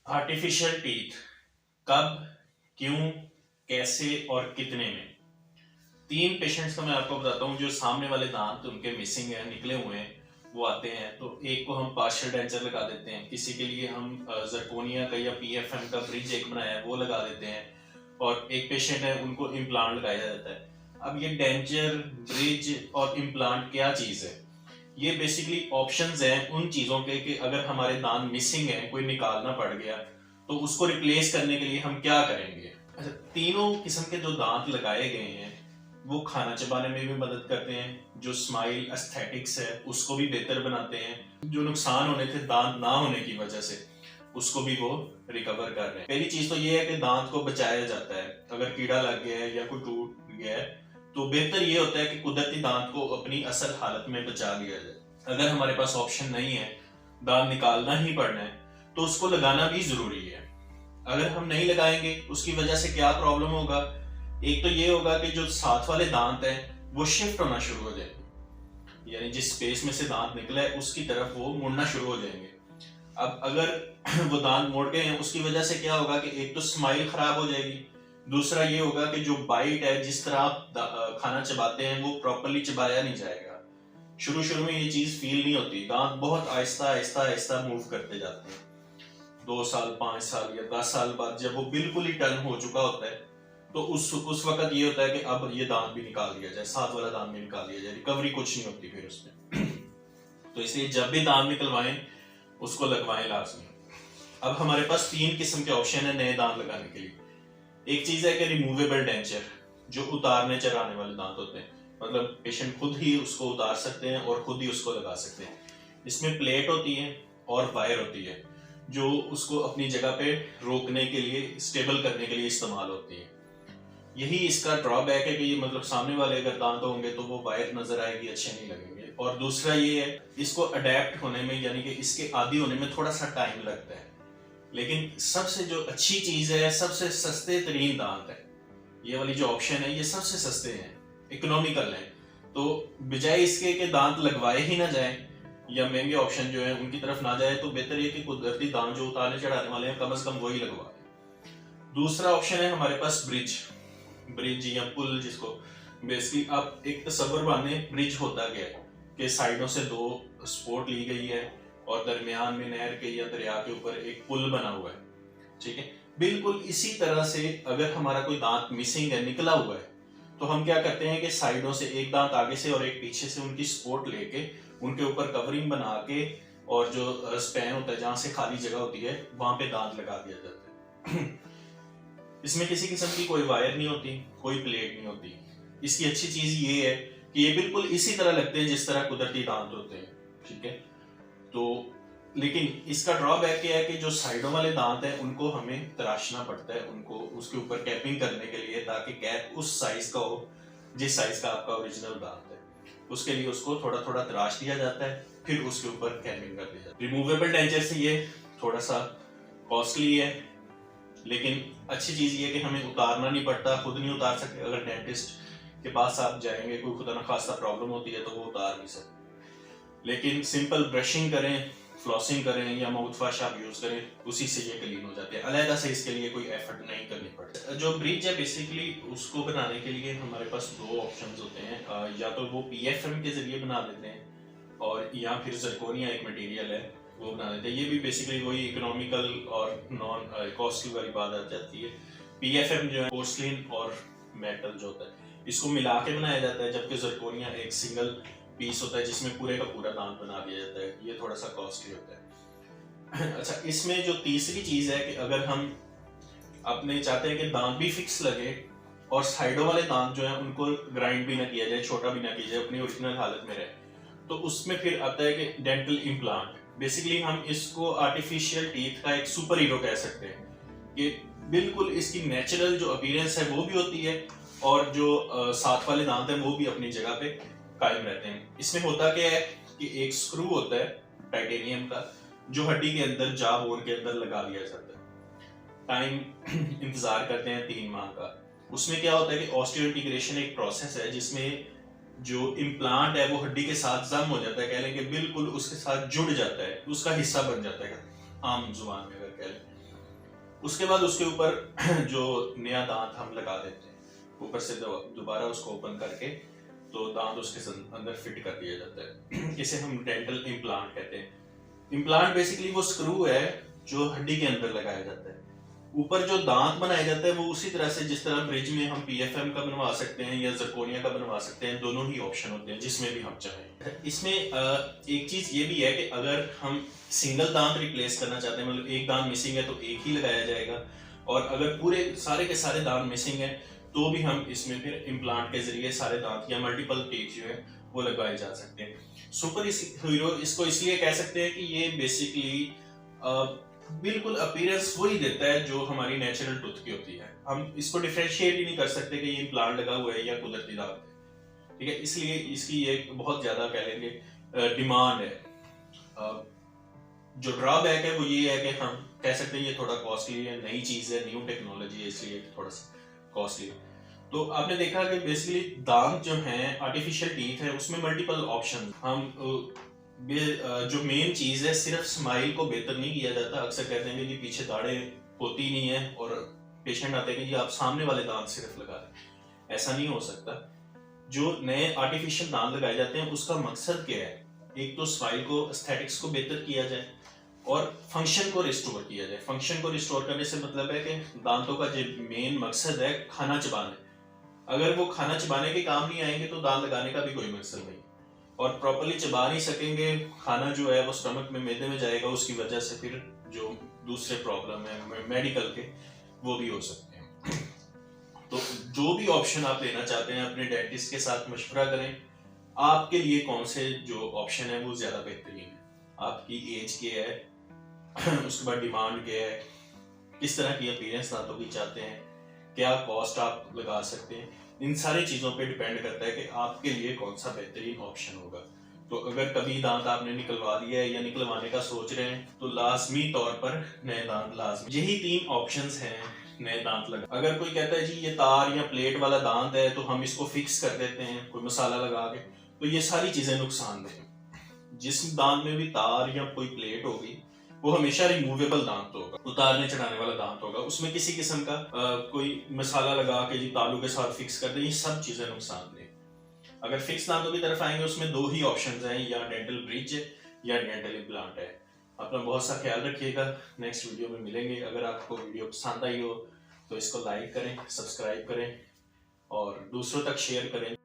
Artificial teeth कब, क्यों, कैसे और कितने में। 3 पेशेंट्स का मैं आपको बताता हूँ जो सामने वाले दांत उनके मिसिंग है, निकले हुए हैं, वो आते हैं। तो एक को हम पार्शियल डेंचर लगा देते हैं, किसी के लिए हम जरकोनिया का या पीएफएम का ब्रिज एक बनाया है वो लगा देते हैं, और एक पेशेंट है उनको इम्प्लांट लगाया जाता है। अब ये डेंचर, ब्रिज और इम्प्लांट क्या चीज है? ये बेसिकली ऑप्शंस हैं उन चीजों के कि अगर हमारे दांत मिसिंग है, कोई निकालना पड़ गया, तो उसको रिप्लेस करने के लिए हम क्या करेंगे। अच्छा, तीनों किस्म के जो दांत लगाए गए हैं वो खाना चबाने में भी मदद करते हैं, जो स्माइल एस्थेटिक्स है उसको भी बेहतर बनाते हैं, जो नुकसान होने थे दांत ना होने की वजह से उसको भी वो रिकवर कर रहे हैं। पहली चीज तो ये है कि दांत को बचाया जाता है। अगर कीड़ा लग गया है या कोई टूट गया है तो बेहतर ये होता है कि कुदरती दांत को अपनी असल हालत में बचा लिया जाए। अगर हमारे पास ऑप्शन नहीं है, दांत निकालना ही पड़ना है, तो उसको लगाना भी जरूरी है। अगर हम नहीं लगाएंगे उसकी वजह से क्या प्रॉब्लम होगा? एक तो ये होगा कि जो साथ वाले दांत हैं वो शिफ्ट होना शुरू हो जाएंगे, यानी जिस स्पेस में से दांत निकला है उसकी तरफ वो मुड़ना शुरू हो जाएंगे। अब अगर वो दांत मुड़ गए हैं उसकी वजह से क्या होगा कि एक तो स्माइल खराब हो जाएगी, दूसरा ये होगा कि जो बाइट है, जिस तरह आप खाना चबाते हैं वो प्रॉपरली चबाया नहीं जाएगा। शुरू शुरू में ये चीज फील नहीं होती, दांत बहुत आहिस्ता आहिस्ता आहिस्ता मूव करते जाते हैं। 2 साल, 5 साल या 10 साल बाद जब वो बिल्कुल ही टर्न हो चुका होता है तो उस वक्त ये होता है कि अब ये दांत भी निकाल दिया जाए, साथ वाला दांत भी निकाल दिया जाए, रिकवरी कुछ नहीं होती फिर उसमें। तो इसलिए जब भी दांत निकलवाएं उसको लगवाएं लाजमी। अब हमारे पास 3 किस्म के ऑप्शन है नए दांत लगाने के लिए। एक चीज है कि रिमूवेबल डेंचर, जो उतारने चढ़ाने वाले दांत होते हैं, मतलब पेशेंट खुद ही उसको उतार सकते हैं और खुद ही उसको लगा सकते हैं। इसमें प्लेट होती है और वायर होती है जो उसको अपनी जगह पे रोकने के लिए, स्टेबल करने के लिए इस्तेमाल होती है। यही इसका ड्रॉबैक है कि ये मतलब सामने वाले अगर दांत होंगे तो वो वायर नजर आएगी, अच्छे नहीं लगेंगे। और दूसरा ये है, इसको अडेप्ट होने में यानी कि इसके आदी होने में थोड़ा सा टाइम लगता है। लेकिन सबसे जो अच्छी चीज है, सबसे सस्ते तरीन दांत है, ये वाली जो ऑप्शन है ये सबसे सस्ते हैं, इकोनॉमिकल है। तो बजाय इसके कि दांत लगवाए ही ना जाए या महंगे ऑप्शन जो है उनकी तरफ ना जाए, तो बेहतर ये कि कुदरती दांत जो उतारने चढ़ाने वाले हैं कम से कम वही लगवाए। दूसरा ऑप्शन है हमारे पास ब्रिज, ब्रिज या पुल, जिसको बेसिकली आप एक तस्वर बांधे, ब्रिज होता गया कि साइडों से 2 सपोर्ट ली गई है और दरमियान में नहर के या दरिया के ऊपर एक पुल बना हुआ है, ठीक है। बिल्कुल इसी तरह से अगर हमारा कोई दांत मिसिंग है, निकला हुआ है, तो हम क्या करते हैं कि साइडों से एक दांत आगे से और एक पीछे से उनकी सपोर्ट लेके उनके ऊपर कवरिंग बना के, और जो स्पैन होता है जहां से खाली जगह होती है वहां पे दांत लगा दिया जाता है। इसमें किसी किस्म की कोई वायर नहीं होती, कोई प्लेट नहीं होती। इसकी अच्छी चीज ये है कि ये बिल्कुल इसी तरह लगते हैं जिस तरह कुदरती दांत होते हैं, ठीक है। तो लेकिन इसका ड्रॉबैक क्या है कि जो साइडों वाले दांत हैं उनको हमें तराशना पड़ता है, उनको उसके ऊपर कैपिंग करने के लिए, ताकि कैप उस साइज का हो जिस साइज का आपका ओरिजिनल दांत है। उसके लिए उसको थोड़ा थोड़ा तराश दिया जाता है, फिर उसके ऊपर कैपिंग कर दी जाती है। रिमूवेबल डेंचर से ये थोड़ा सा कॉस्टली है, लेकिन अच्छी चीज ये है कि हमें उतारना नहीं पड़ता, खुद नहीं उतार सकते। अगर डेंटिस्ट के पास आप जाएंगे, कोई खुदा न खास्ता प्रॉब्लम होती है तो वो उतार नहीं सकते। लेकिन सिंपल ब्रशिंग करें, फ्लॉसिंग करें या माउथ वाश आप यूज करें, उसी से ये क्लीन हो जाते हैं। अलहदा से इसके लिए कोई एफर्ट नहीं करनी पड़ती। जो ब्रिज है बेसिकली उसको बनाने के लिए हमारे पास 2 ऑप्शंस होते हैं, या तो वो पीएफएम के जरिए बना देते हैं और या फिर जरकोनिया एक मटेरियल है वो बना देते हैं। ये भी बेसिकली वही इकोनॉमिकल और नॉन कॉस्टली वाली बात आ जाती है। पीएफएम जो है पोर्सलिन और मेटल जो होता है इसको मिला के बनाया जाता है, जबकि जरकोनिया एक सिंगल पीस होता है जिसमें पूरे का पूरा दांत बना दिया जाता है। ये थोड़ा सा कॉस्टली होता है। अच्छा, इसमें जो तीसरी चीज है कि अगर हम अपने चाहते हैं कि दांत भी फिक्स लगे और साइडों वाले दांत जो है उनको ग्राइंड भी ना किया जाए, छोटा भी ना किया जाए, अपनी ओरिजिनल हालत में रहे, तो उसमें फिर आता है कि डेंटल इम्प्लांट। बेसिकली हम इसको आर्टिफिशियल टीथ का एक सुपर हीरो कह सकते हैं कि बिल्कुल इसकी नेचुरल जो अपीयरेंस है वो भी होती है और जो साथ वाले दांत हैं वो भी अपनी जगह पे कायम रहते हैं। इसमें होता क्या है कि एक स्क्रू होता है टाइटेनियम का जो हड्डी के अंदर, जा बोन के अंदर लगा दिया जाता है। टाइम इंतजार करते हैं 3 माह का। उसमें क्या होता है कि ऑस्टियो इंटीग्रेशन एक प्रोसेस है जिसमें जो इम्प्लांट है वो हड्डी के साथ जम हो जाता है, कह लें कि बिल्कुल उसके साथ जुड़ जाता है, उसका हिस्सा बन जाता है, आम जुबान में अगर कह लें। उसके बाद उसके ऊपर जो नया दांत हम लगा देते हैं, ऊपर से दोबारा उसको ओपन करके तो दांत उसके अंदर फिट कर दिया जाता है। इसे हम डेंटल इम्प्लांट कहते हैं। इम्प्लांट बेसिकली वो स्क्रू है जो हड्डी के अंदर लगाया जाता है। ऊपर जो दांत बनाया जाता है वो उसी तरह से जिस तरह ब्रिज में हम पीएफएम का बनवा सकते हैं या जरकोनिया का बनवा सकते हैं, दोनों ही ऑप्शन होते हैं जिसमें भी हम चाहें। इसमें एक चीज ये भी है कि अगर हम सिंगल दांत रिप्लेस करना चाहते हैं, मतलब एक दांत मिसिंग है तो एक ही लगाया जाएगा, और अगर पूरे सारे के सारे दांत मिसिंग है तो भी हम इसमें फिर इम्प्लांट के जरिए सारे दांत या मल्टीपल टीथ जो है वो लगवाए जा सकते हैं। सुपर हीरो इसको इसलिए कह सकते हैं कि ये बेसिकली बिल्कुल अपीयरेंस वही देता है जो हमारी नेचुरल टूथ की होती है। हम इसको डिफरेंशिएट ही नहीं कर सकते कि ये इम्प्लांट लगा हुआ है या कुदरती दांत है, ठीक है। इसलिए इसकी एक बहुत ज्यादा कह लेंगे डिमांड है। जो ड्रॉबैक है वो ये है कि हम कह सकते हैं ये थोड़ा कॉस्टली है, नई चीज है, न्यू टेक्नोलॉजी है, इसलिए थोड़ा सा कॉस्टली है। तो आपने देखा कि बेसिकली दांत जो है आर्टिफिशियल टीथ है उसमें मल्टीपल ऑप्शन, हम जो मेन चीज है सिर्फ स्माइल को बेहतर नहीं किया जाता। अक्सर कहते हैं कि जी पीछे दाढ़ें होती नहीं है और पेशेंट आते हैं कि जी आप सामने वाले दांत सिर्फ लगा दें, ऐसा नहीं हो सकता। जो नए आर्टिफिशियल दांत लगाए जाते हैं उसका मकसद क्या है, एक तो स्माइल को, एस्थेटिक्स को बेहतर किया जाए और फंक्शन को रिस्टोर किया जाए। फंक्शन को रिस्टोर करने से मतलब है कि दांतों का जो मेन मकसद है खाना चबाना, अगर वो खाना चबाने के काम नहीं आएंगे तो दांत लगाने का भी कोई मकसद नहीं, और प्रॉपर्ली चबा नहीं सकेंगे, खाना जो है वो स्टमक में, मैदे में जाएगा, उसकी वजह से फिर जो दूसरे प्रॉब्लम है मेडिकल के वो भी हो सकते हैं। तो जो भी ऑप्शन आप लेना चाहते हैं अपने डेंटिस्ट के साथ मशवरा करें, आपके लिए कौन से जो ऑप्शन है वो ज्यादा बेहतरीन है, आपकी एज क्या है, उसके बाद डिमांड क्या है, किस तरह की अपीयरेंस दांतों की चाहते हैं, क्या कॉस्ट आप लगा सकते हैं, इन सारी चीजों पे डिपेंड करता है कि आपके लिए कौन सा बेहतरीन ऑप्शन होगा। तो अगर कभी दांत आपने निकलवा दिया है या निकलवाने का सोच रहे हैं तो लाजमी तौर पर नए दांत लाजमी, यही 3 ऑप्शंस हैं नए दांत लगा। अगर कोई कहता है जी ये तार या प्लेट वाला दांत है तो हम इसको फिक्स कर देते हैं कोई मसाला लगा के, तो ये सारी चीजें नुकसानदेह हैं। जिस दांत में भी तार या कोई प्लेट होगी वो हमेशा रिमूवेबल दांत होगा, उतारने चढ़ाने वाला दांत होगा, उसमें किसी किस्म का कोई मसाला लगा के जी तालू के साथ फिक्स कर दे, ये सब चीजें नुकसानदेह। अगर फिक्स दांतों की तरफ आएंगे उसमें 2 ही ऑप्शंस हैं, या डेंटल ब्रिज या डेंटल इम्प्लांट है। अपना बहुत सा ख्याल रखिएगा, नेक्स्ट वीडियो में मिलेंगे। अगर आपको वीडियो पसंद आई हो तो इसको लाइक करें, सब्सक्राइब करें और दूसरों तक शेयर करें।